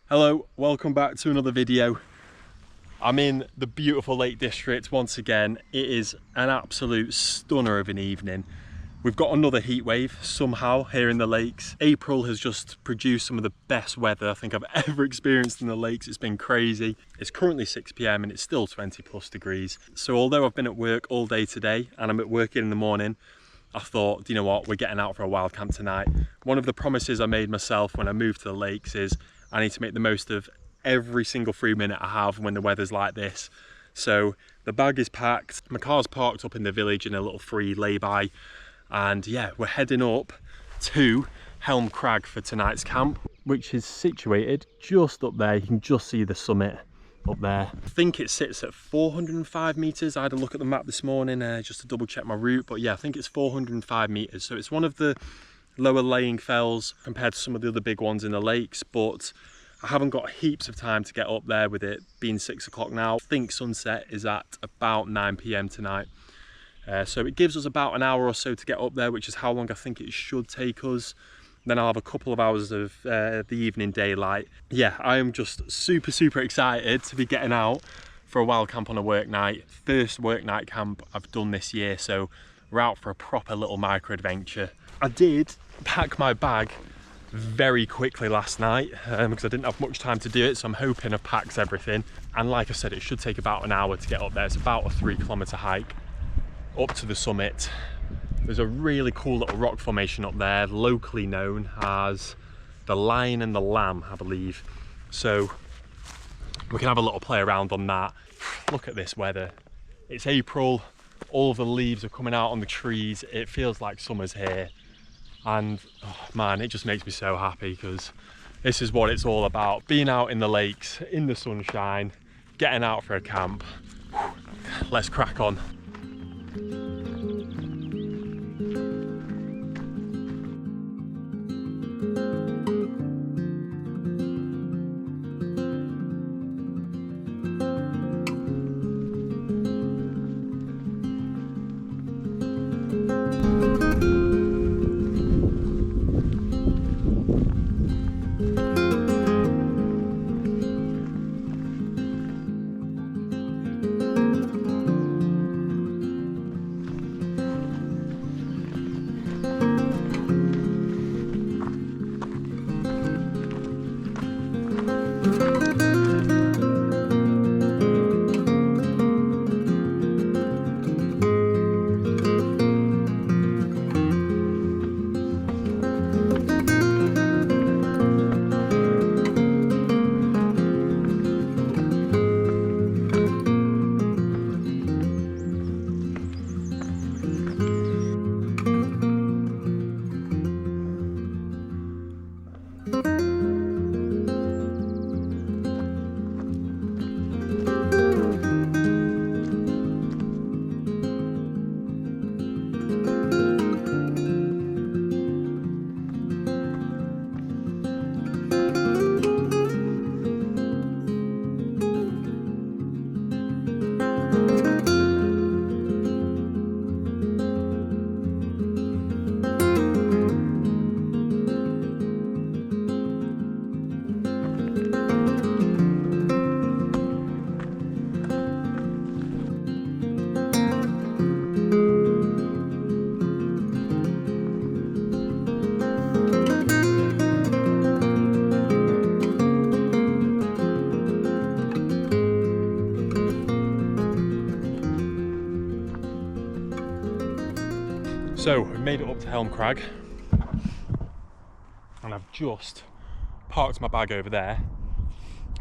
Hello, welcome back to another video. I'm in the beautiful Lake District once again. It is an absolute stunner of an evening. We've got another heat wave somehow here in the lakes. April has just produced some of the best weather I think I've ever experienced in the lakes. It's been crazy. It's currently 6 p.m. and it's still 20+ degrees. So although I've been at work all day today and I'm at work in the morning, I thought, you know what, we're getting out for a wild camp tonight. One of the promises I made myself when I moved to the lakes is I need to make the most of every single free minute I have when the weather's like this. So the bag is packed, my car's parked up in the village in a little free lay-by, and yeah, we're heading up to Helm Crag for tonight's camp, which is situated just up there. You can just see the summit up there. I think it sits at 405 meters. I had a look at the map this morning just to double check my route, but yeah, I think it's 405 meters. So it's one of the lower laying fells compared to some of the other big ones in the lakes, but I haven't got heaps of time to get up there with it being 6 o'clock now. I think sunset is at about 9 p.m. tonight. So it gives us about an hour or so to get up there, which is how long I think it should take us. Then I'll have a couple of hours of the evening daylight. Yeah, I am just super excited to be getting out for a wild camp on a work night. First work night camp I've done this year, so we're out for a proper little micro adventure. I did pack my bag very quickly last night because I didn't have much time to do it, so I'm hoping I've packed everything. And like I said, it should take about an hour to get up there. It's about a 3-kilometer hike up to the summit. There's a really cool little rock formation up there, locally known as the Lion and the Lamb, I believe. So we can have a little play around on that. Look at this weather. It's April, all of the leaves are coming out on the trees. It feels like summer's here. And oh man, it just makes me so happy because this is what it's all about. Being out in the lakes, in the sunshine, getting out for a camp. Let's crack on. So we've made it up to Helm Crag and I've just parked my bag over there.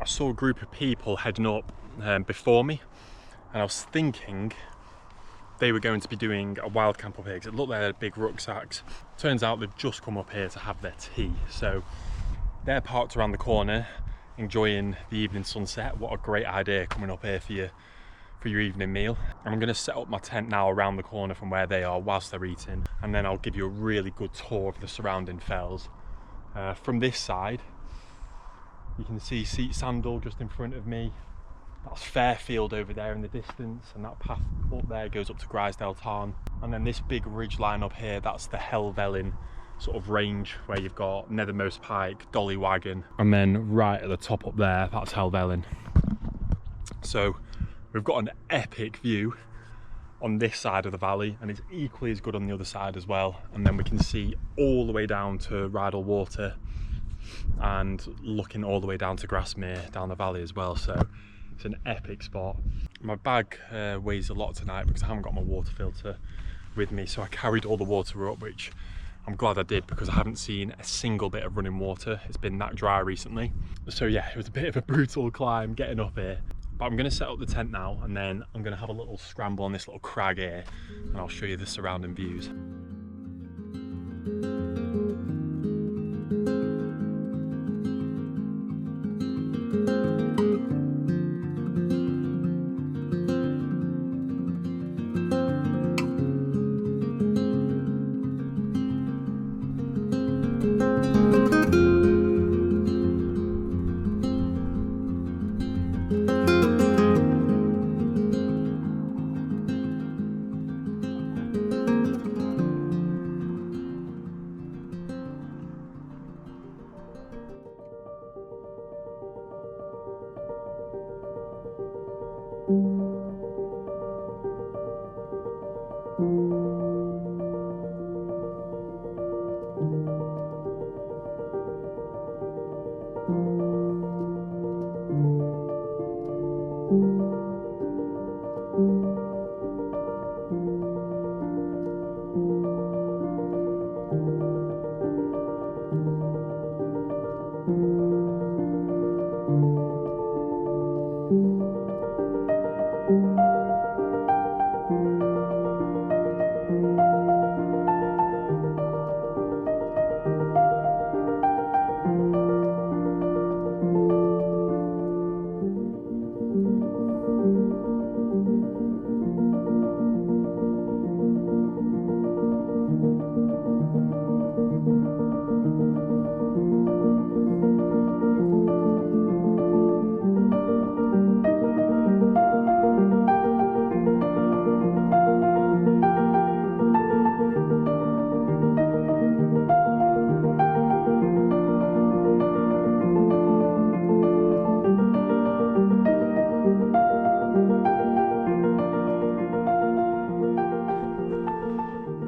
I saw a group of people heading up before me and I was thinking they were going to be doing a wild camp up here because it looked like they had big rucksacks. Turns out they've just come up here to have their tea. So they're parked around the corner enjoying the evening sunset. What a great idea coming up here for your evening meal. And I'm going to set up my tent now around the corner from where they are whilst they're eating, and then I'll give you a really good tour of the surrounding fells. From this side you can see Seat Sandal just in front of me. That's Fairfield over there in the distance, and that path up there goes up to Grisdale Tarn. And then this big ridge line up here, that's the Helvellyn sort of range where you've got Nethermost Pike, Dolly Wagon, and then right at the top up there, that's Helvellyn. So we've got an epic view on this side of the valley, and it's equally as good on the other side as well. And then we can see all the way down to Rydal Water and looking all the way down to Grasmere down the valley as well. So it's an epic spot. My bag weighs a lot tonight because I haven't got my water filter with me, so I carried all the water up, which I'm glad I did because I haven't seen a single bit of running water. It's been that dry recently. So yeah, it was a bit of a brutal climb getting up here. But I'm going to set up the tent now, and then I'm going to have a little scramble on this little crag here, and I'll show you the surrounding views.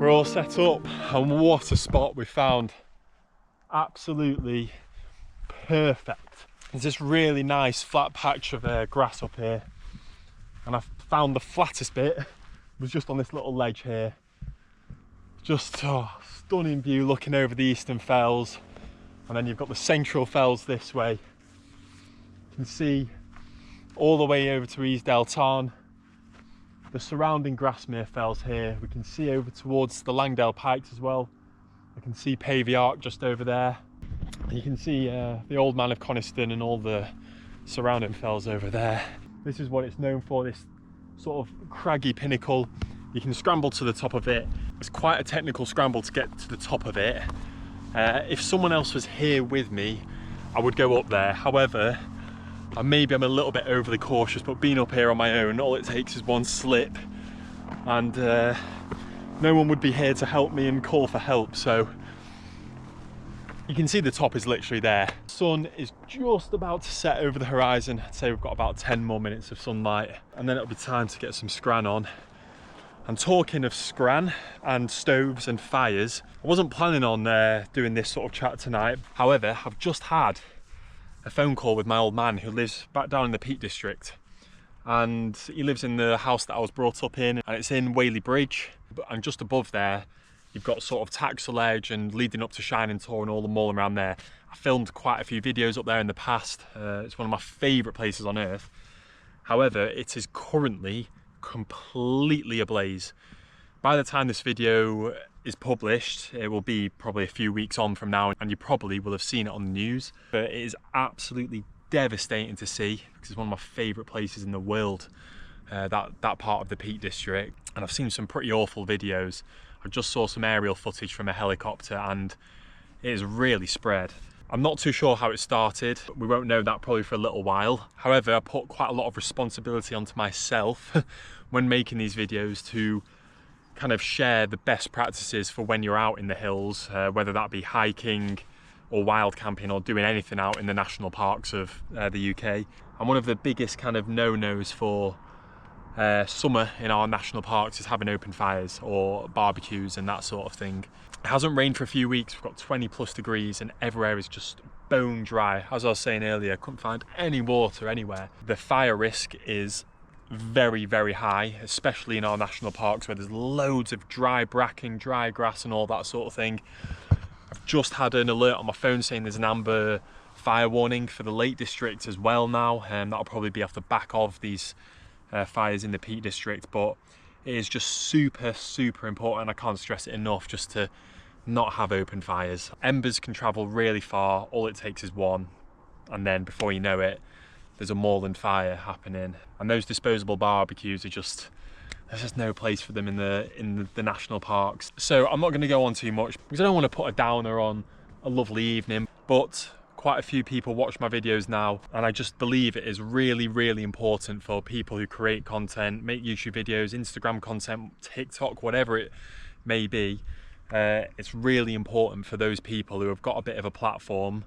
We're all set up, and what a spot we found. Absolutely perfect. There's this really nice flat patch of grass up here, and I found the flattest bit was just on this little ledge here. Just stunning view looking over the eastern fells, and then you've got the central fells this way. You can see all the way over to Easdale Tarn. The surrounding Grasmere fells here. We can see over towards the Langdale Pikes as well. I can see Pavey Ark just over there. You can see the Old Man of Coniston and all the surrounding fells over there. This is what it's known for, this sort of craggy pinnacle. You can scramble to the top of it. It's quite a technical scramble to get to the top of it. If someone else was here with me, I would go up there. However, maybe I'm a little bit overly cautious, but being up here on my own, all it takes is one slip, and no one would be here to help me and call for help. So you can see the top is literally there. Sun is just about to set over the horizon. I'd say we've got about 10 more minutes of sunlight, and then it'll be time to get some scran on. And talking of scran and stoves and fires, I wasn't planning on doing this sort of chat tonight. However, I've just had a phone call with my old man who lives back down in the Peak District, and he lives in the house that I was brought up in, and it's in Whaley Bridge, and just above there you've got sort of Taxel Edge and leading up to Shining Tor and all the mall around there. I filmed quite a few videos up there in the past. It's one of my favourite places on earth. However, it is currently completely ablaze. By the time this video is published, it will be probably a few weeks on from now, and you probably will have seen it on the news. But it is absolutely devastating to see, because it's one of my favourite places in the world, that part of the Peak District. And I've seen some pretty awful videos. I just saw some aerial footage from a helicopter, and it is really spread. I'm not too sure how it started. We won't know that probably for a little while. However, I put quite a lot of responsibility onto myself when making these videos to kind of share the best practices for when you're out in the hills, whether that be hiking or wild camping or doing anything out in the national parks of the UK. And one of the biggest kind of no-nos for summer in our national parks is having open fires or barbecues and that sort of thing. It hasn't rained for a few weeks, we've got 20+ degrees and everywhere is just bone dry. As I was saying earlier, I couldn't find any water anywhere. The fire risk is very, very high, especially in our national parks where there's loads of dry bracken, dry grass and all that sort of thing. I've just had an alert on my phone saying there's an amber fire warning for the Lake District as well now, and that'll probably be off the back of these fires in the Peak District. But it is just super, super important. I can't stress it enough just to not have open fires. Embers can travel really far, all it takes is one, and then before you know it, there's a moorland fire happening. And those disposable barbecues are just, there's just no place for them in the national parks. So I'm not going to go on too much because I don't want to put a downer on a lovely evening, but quite a few people watch my videos now, and I just believe it is really, really important for people who create content, make YouTube videos, Instagram content, TikTok, whatever it may be. It's really important for those people who have got a bit of a platform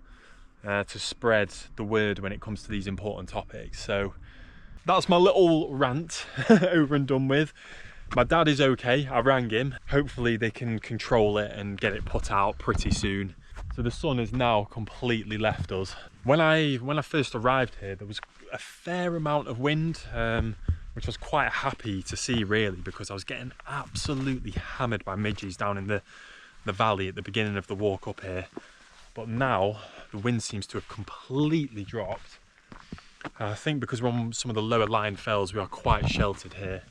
to spread the word when it comes to these important topics. So that's my little rant over and done with. My dad is okay, I rang him. Hopefully they can control it and get it put out pretty soon. So the sun has now completely left us. When I first arrived here, there was a fair amount of wind, which I was quite happy to see really, because I was getting absolutely hammered by midges down in the valley at the beginning of the walk up here. But now the wind seems to have completely dropped. I think because we're on some of the lower lying fells, we are quite sheltered here.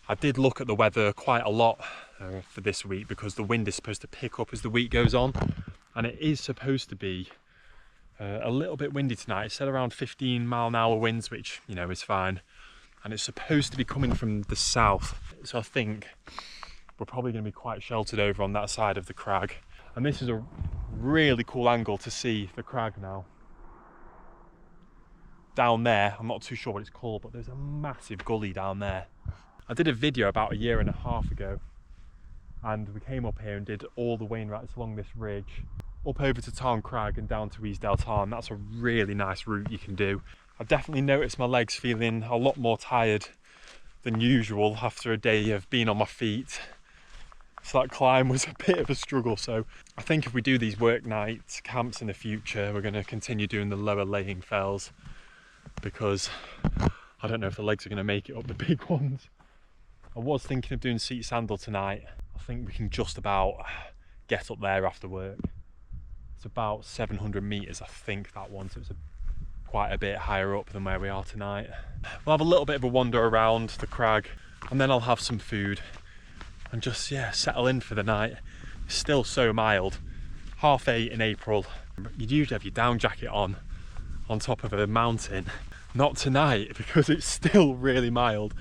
I did look at the weather quite a lot for this week because the wind is supposed to pick up as the week goes on, and it is supposed to be a little bit windy tonight. It said around 15-mile-an-hour winds, which, you know, is fine, and it's supposed to be coming from the south, so I think we're probably going to be quite sheltered over on that side of the crag. And this is a really cool angle to see the crag now. Down there, I'm not too sure what it's called, but there's a massive gully down there. I did a video about 1.5 years ago, and we came up here and did all the Wainwrights along this ridge, up over to Helm Crag and down to Easdale Tarn. That's a really nice route you can do. I definitely noticed my legs feeling a lot more tired than usual after a day of being on my feet. So that climb was a bit of a struggle. So I think if we do these work night camps in the future, we're going to continue doing the lower laying fells, because I don't know if the legs are going to make it up the big ones. I was thinking of doing Seat Sandal tonight. I think we can just about get up there after work. It's about 700 metres, I think, that one, so it's quite a bit higher up than where we are tonight. We'll have a little bit of a wander around the crag, and then I'll have some food and just, yeah, settle in for the night. It's still so mild. 8:30 in April. You'd usually have your down jacket on top of a mountain. Not tonight, because it's still really mild.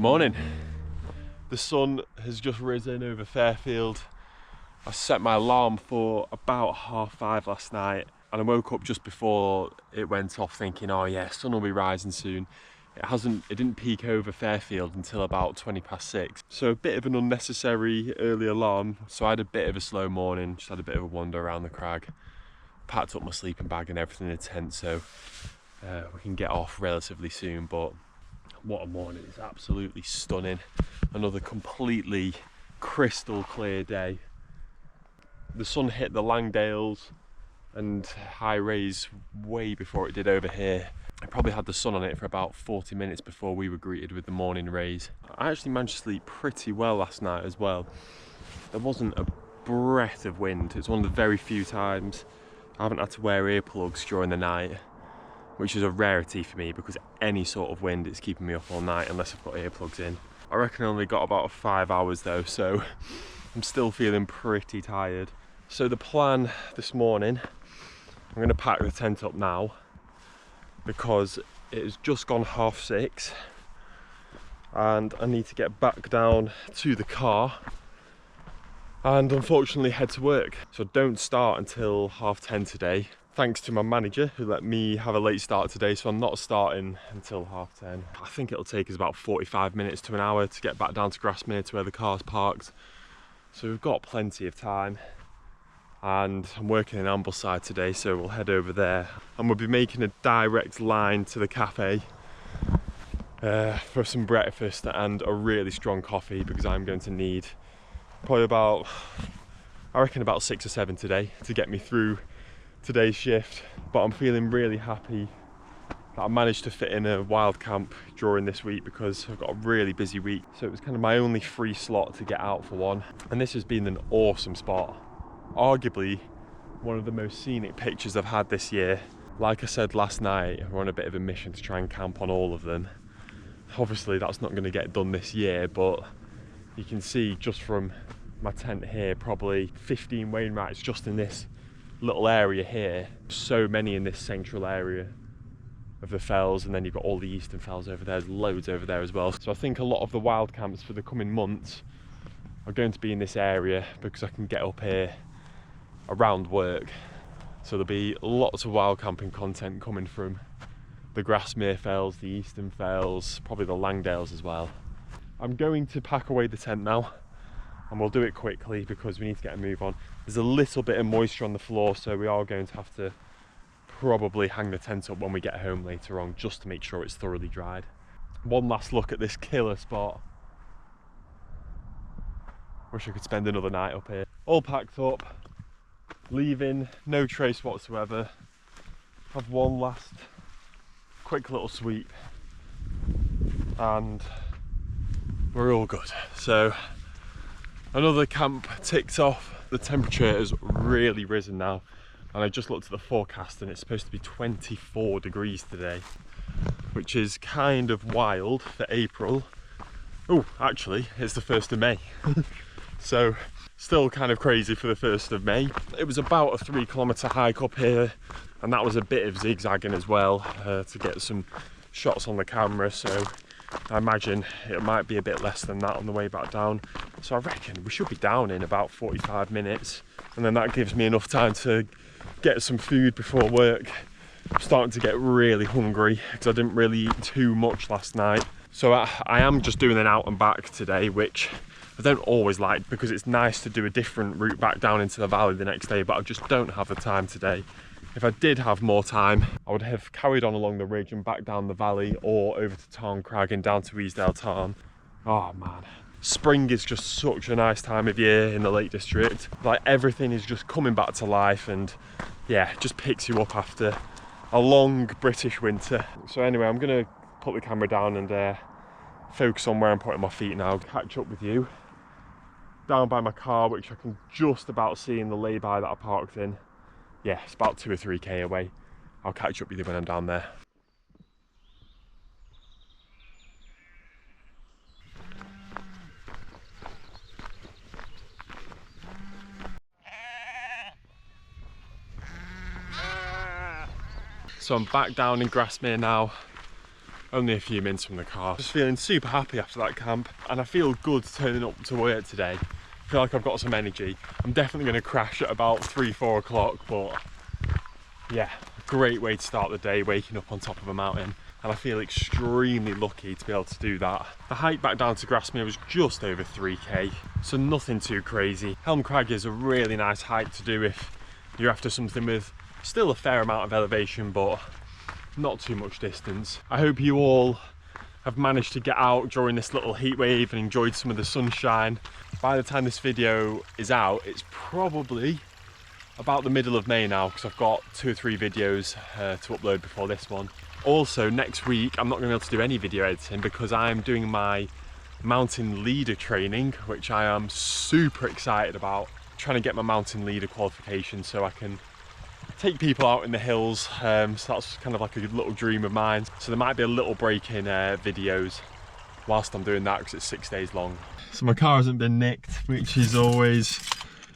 Morning. The sun has just risen over Fairfield. I set my alarm for about 5:30 last night and I woke up just before it went off thinking, oh yeah, sun will be rising soon. It didn't peak over Fairfield until about 6:20. So a bit of an unnecessary early alarm. So I had a bit of a slow morning, just had a bit of a wander around the crag. Packed up my sleeping bag and everything in the tent so we can get off relatively soon, but what a morning, it's absolutely stunning. Another completely crystal clear day. The sun hit the Langdales and high rays way before it did over here. I probably had the sun on it for about 40 minutes before we were greeted with the morning rays. I actually managed to sleep pretty well last night as well. There wasn't a breath of wind. It's one of the very few times I haven't had to wear earplugs during the night, which is a rarity for me because any sort of wind is keeping me up all night unless I've got earplugs in. I reckon I only got about 5 hours though, so I'm still feeling pretty tired. So the plan this morning, I'm going to pack the tent up now because it has just gone 6:30 and I need to get back down to the car and unfortunately head to work. So I don't start until 10:30 today. Thanks to my manager who let me have a late start today, so I'm not starting until 10:30. I think it'll take us about 45 minutes to an hour to get back down to Grasmere to where the car's parked. So we've got plenty of time. And I'm working in Ambleside today, so we'll head over there. And we'll be making a direct line to the cafe for some breakfast and a really strong coffee because I'm going to need probably about, I reckon about 6 or 7 today to get me through today's shift. But I'm feeling really happy that I managed to fit in a wild camp during this week because I've got a really busy week. So it was kind of my only free slot to get out for one. And this has been an awesome spot. Arguably one of the most scenic pictures I've had this year. Like I said last night, we're on a bit of a mission to try and camp on all of them. Obviously that's not going to get done this year, but you can see just from my tent here, probably 15 Wainwrights just in this little area here. So many in this central area of the fells, and then you've got all the eastern fells over there. There's loads over there as well. So I think a lot of the wild camps for the coming months are going to be in this area because I can get up here around work. So there'll be lots of wild camping content coming from the Grasmere fells, the eastern fells, probably the Langdales as well. I'm going to pack away the tent now and we'll do it quickly because we need to get a move on. There's a little bit of moisture on the floor, so we are going to have to probably hang the tent up when we get home later on just to make sure it's thoroughly dried. One last look at this killer spot. Wish I could spend another night up here. All packed up, leaving, no trace whatsoever. Have one last quick little sweep and we're all good. So another camp ticked off. The temperature has really risen now and I just looked at the forecast and it's supposed to be 24 degrees today, which is kind of wild for April. Oh, actually it's the 1st of May. So still kind of crazy for the 1st of May. It was about a 3-kilometre hike up here and that was a bit of zigzagging as well to get some shots on the camera, so I imagine it might be a bit less than that on the way back down. So I reckon we should be down in about 45 minutes and then that gives me enough time to get some food before work. I'm starting to get really hungry because I didn't really eat too much last night. So I am just doing an out and back today, which I don't always like because it's nice to do a different route back down into the valley the next day, but I just don't have the time today. If I did have more time, I would have carried on along the ridge and back down the valley or over to Helm Crag and down to Easdale Tarn. Oh man, spring is just such a nice time of year in the Lake District. Like everything is just coming back to life and yeah, it just picks you up after a long British winter. So anyway, I'm gonna put the camera down and focus on where I'm putting my feet now. Catch up with you down by my car, which I can just about see in the lay-by that I parked in. Yeah, it's about 2 or 3k away. I'll catch up with you when I'm down there. So I'm back down in Grasmere now. only a few minutes from the car. Just feeling super happy after that camp, and I feel good turning up to work today. I feel like I've got some energy. I'm definitely going to crash at about 3-4 o'clock, but yeah, great way to start the day, waking up on top of a mountain. And I feel extremely lucky to be able to do that. The hike back down to Grasmere was just over 3k, so nothing too crazy. Helm Crag is a really nice hike to do if you're after something with still a fair amount of elevation, but not too much distance. I hope you all have managed to get out during this little heat wave and enjoyed some of the sunshine. By the time this video is out, it's probably about the middle of May now, because I've got 2 or 3 videos to upload before this one. Also, next week I'm not going to be able to do any video editing because I'm doing my mountain leader training, which I am super excited about. Trying to get my mountain leader qualification so I can take people out in the hills. So that's kind of like a little dream of mine. So there might be a little break in videos whilst I'm doing that because it's 6 days long. So my car hasn't been nicked, which is always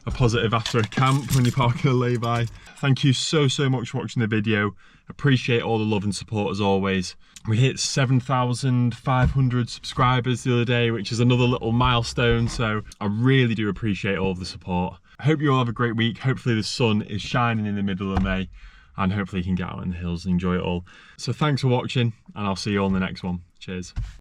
a positive after a camp when you're parking a lay-by. Thank you so much for watching the video. Appreciate all the love and support as always. We hit 7,500 subscribers the other day, which is another little milestone, so I really do appreciate all of the support. I hope you all have a great week. Hopefully the sun is shining in the middle of May, and hopefully you can get out in the hills and enjoy it all. So thanks for watching, and I'll see you all in the next one. Cheers.